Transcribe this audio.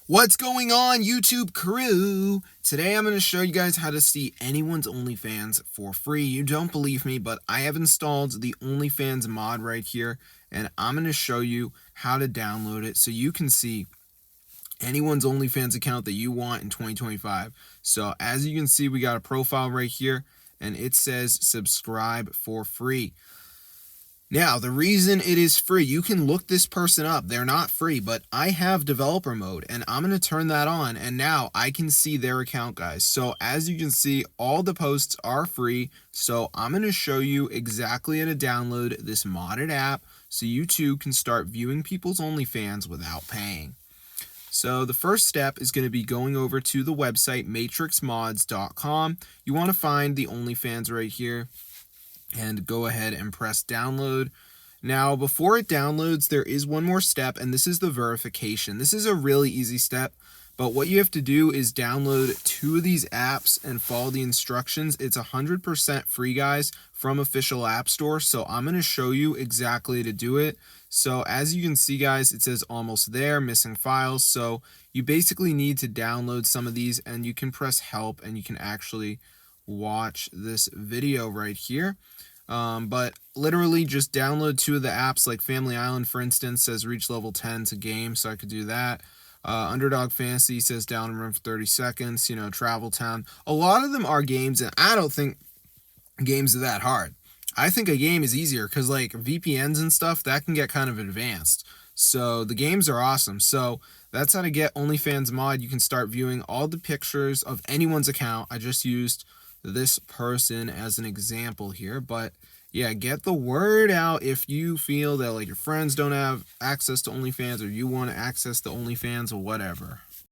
What's going on, YouTube crew? Today I'm going to show you guys how to see anyone's OnlyFans for free. You don't believe me, but I have installed the OnlyFans mod right here, and I'm going to show you how to download it so you can see anyone's OnlyFans account that you want in 2025. So as you can see, we got a profile right here, and it says subscribe for free. Now, the reason it is free, you can look this person up. They're not free, but I have developer mode, and I'm going to turn that on, and now I can see their account, guys. So as you can see, all the posts are free, so I'm going to show you exactly how to download this modded app so you too can start viewing people's OnlyFans without paying. So the first step is going to be going over to the website matrixmods.com. You want to find the OnlyFans right here, and go ahead and press download. Now, before it downloads, there is one more step, and this is the verification. This is a really easy step, but what you have to do is download 2 of these apps and follow the instructions. It's 100% free, guys, from official app store, so I'm going to show you exactly to do it. So as you can see, guys, it says almost there, missing files. So you basically need to download some of these, and you can press help, and you can actually watch this video right here. But literally just download 2 of the apps, like Family Island, for instance, says reach level 10 to game, so I could do that. Underdog Fantasy says down and run for 30 seconds, Travel Town. A lot of them are games, and I don't think games are that hard. I think a game is easier because, like, VPNs and stuff, that can get kind of advanced. So the games are awesome. So that's how to get OnlyFans mod. You can start viewing all the pictures of anyone's account. I just used this person as an example here, but yeah, get the word out if you feel that like your friends don't have access to OnlyFans or you want to access the OnlyFans or whatever.